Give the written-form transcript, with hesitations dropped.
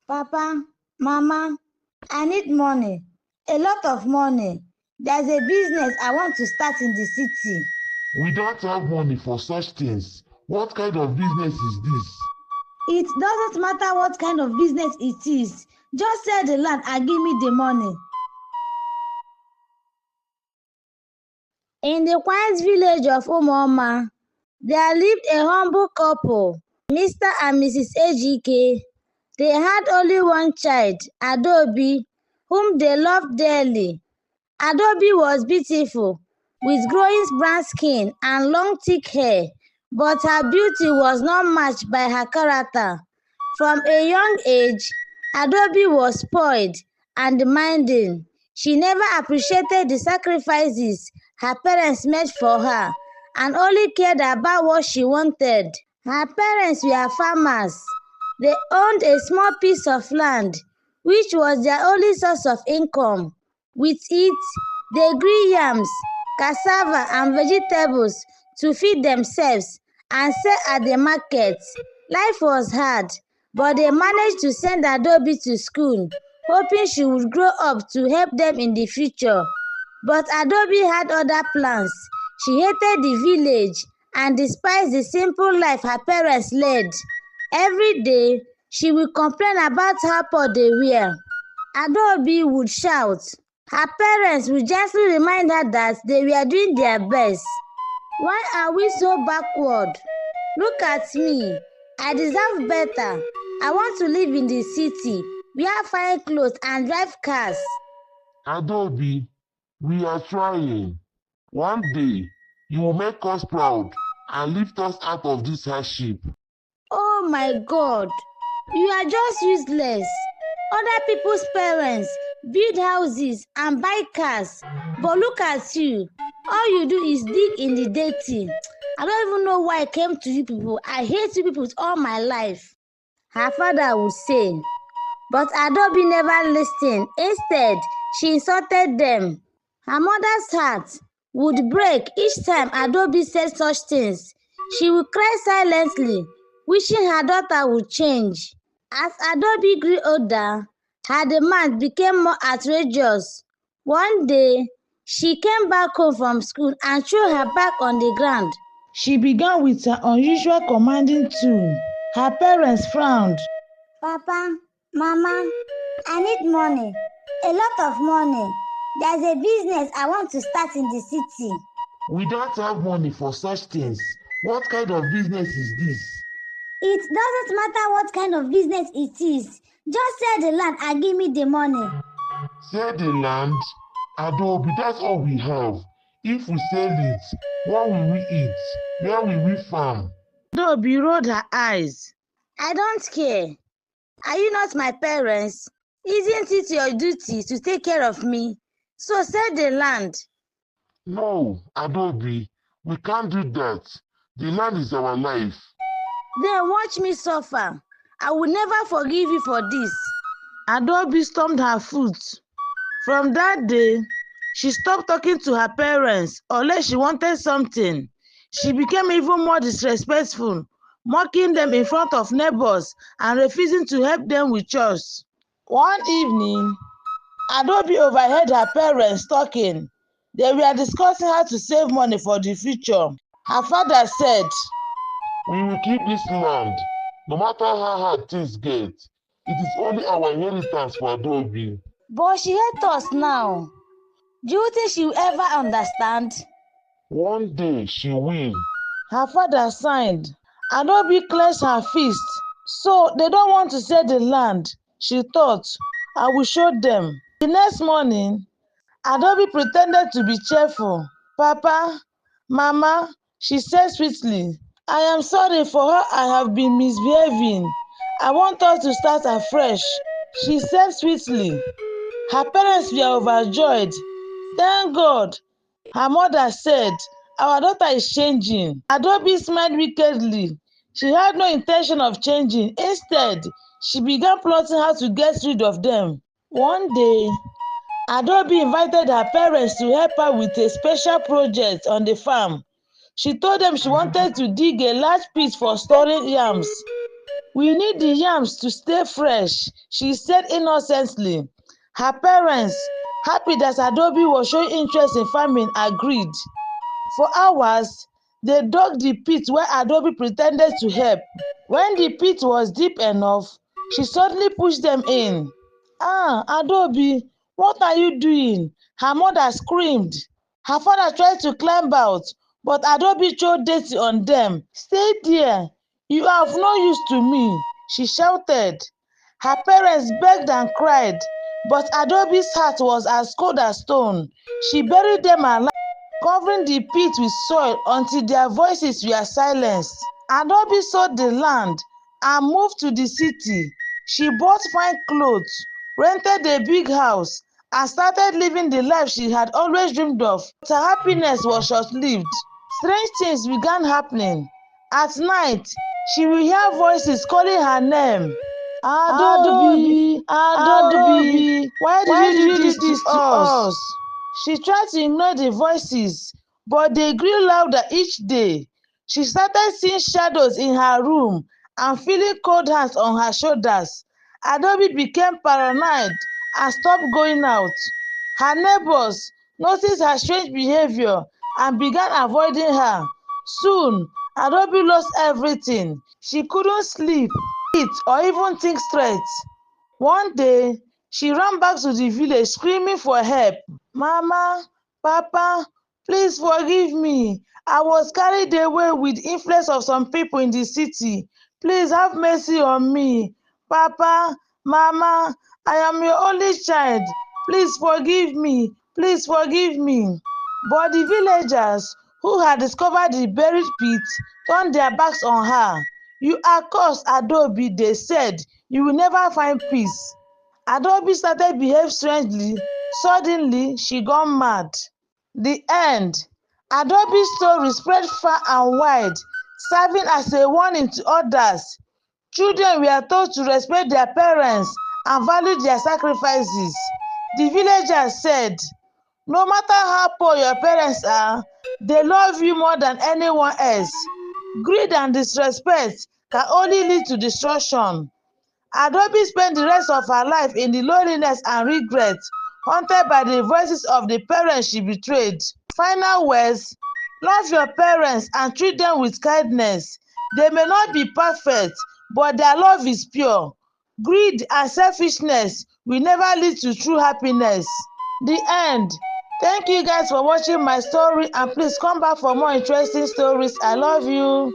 Papa, Mama, I need money. A lot of money. There's a business I want to start in the city. We don't have money for such things. What kind of business is this? It doesn't matter what kind of business it is. Just sell the land and give me the money. In the quiet village of Umuoma, there lived a humble couple, Mr. and Mrs. Ejike. They had only one child, Adobe, whom they loved dearly. Adobe was beautiful, with growing brown skin and long thick hair, but her beauty was not matched by her character. From a young age, Adobe was spoiled and demanding. She never appreciated the sacrifices her parents made for her and only cared about what she wanted. Her parents were farmers. They owned a small piece of land, which was their only source of income. With it, they grew yams, cassava, and vegetables to feed themselves and sell at the markets. Life was hard, but they managed to send Adobe to school, hoping she would grow up to help them in the future. But Adobe had other plans. She hated the village and despised the simple life her parents led. Every day, she would complain about how poor they were. Adobe would shout. Her parents would gently remind her that they were doing their best. Why are we so backward? Look at me. I deserve better. I want to live in the city, wear fine clothes and drive cars. Adobe, we are trying. One day, you will make us proud and lift us out of this hardship. Oh my God, you are just useless. Other people's parents build houses and buy cars, but look at you. All you do is dig in the dirty. I don't even know why I came to you people. I hate you people with all my life. Her father would say, but Adobe never listened. Instead, she insulted them. Her mother's heart would break each time Adobe said such things. She would cry silently, wishing her daughter would change. As Adobe grew older, her demands became more outrageous. One day, she came back home from school and threw her bag on the ground. She began with her unusual commanding tone. Her parents frowned. Papa, Mama, I need money. A lot of money. There's a business I want to start in the city. We don't have money for such things. What kind of business is this? It doesn't matter what kind of business it is. Just sell the land and give me the money. Sell the land? Adobe, that's all we have. If we sell it, what will we eat? Where will we farm? Adobe rolled her eyes. I don't care. Are you not my parents? Isn't it your duty to take care of me? So sell the land. No, Adobe, we can't do that. The land is our life. Then watch me suffer. I will never forgive you for this. Adobe stomped her foot. From that day, she stopped talking to her parents unless she wanted something. She became even more disrespectful, mocking them in front of neighbors and refusing to help them with chores. One evening, Adobe overheard her parents talking. They were discussing how to save money for the future. Her father said, We will keep this land, no matter how hard things get. It is only our inheritance for Adobe. but she hates us now. Do you think she will ever understand? One day she will. Her father signed. Adobe clenched her fist. So they don't want to sell the land. She thought, I will show them. The next morning, Adobe pretended to be cheerful. Papa, Mama, she said sweetly, I am sorry for how I have been misbehaving. I want us to start afresh. She said sweetly. Her parents were overjoyed. Thank God. Her mother said, our daughter is changing. Adobe smiled wickedly. She had no intention of changing. Instead, she began plotting how to get rid of them. One day, Adobe invited her parents to help her with a special project on the farm. She told them she wanted to dig a large pit for storing yams. "We need the yams to stay fresh," she said innocently. Her parents, happy that Adaobi was showing interest in farming, agreed. For hours, they dug the pit where Adaobi pretended to help. When the pit was deep enough, she suddenly pushed them in. "Ah, Adaobi, what are you doing?" her mother screamed. Her father tried to climb out, but Adaobi threw dirty on them. "Stay there. You are of no use to me," she shouted. Her parents begged and cried, but Adaobi's heart was as cold as stone. She buried them alive, covering the pit with soil until their voices were silenced. Adaobi sold the land and moved to the city. She bought fine clothes, rented a big house, and started living the life she had always dreamed of. But her happiness was short-lived. Strange things began happening. At night, she would hear voices calling her name. "Adaobi, Adaobi, Adaobi, Adaobi, why did why you did do you do this to this to us?" us? She tried to ignore the voices, but they grew louder each day. She started seeing shadows in her room and feeling cold hands on her shoulders. Adaobi became paranoid and stopped going out. Her neighbors noticed her strange behavior and began avoiding her. Soon, Adaobi lost everything. She couldn't sleep, eat, or even think straight. One day, she ran back to the village screaming for help. "Mama, Papa, please forgive me. I was carried away with influence of some people in the city. Please have mercy on me. Papa, Mama, I am your only child. Please forgive me. Please forgive me." But the villagers who had discovered the buried pit turned their backs on her. "You are cursed, Adaobi," they said. "You will never find peace." Adaobi started to behave strangely. Suddenly, she got mad. The end. Adaobi's story spread far and wide, serving as a warning to others. Children were told to respect their parents and value their sacrifices. The villagers said, "No matter how poor your parents are, they love you more than anyone else." Greed and disrespect can only lead to destruction. Adaobi spent the rest of her life in the loneliness and regret, haunted by the voices of the parents she betrayed. Final words: love your parents and treat them with kindness. They may not be perfect, but their love is pure. Greed and selfishness will never lead to true happiness. The end. Thank you guys for watching my story, and please come back for more interesting stories. I love you.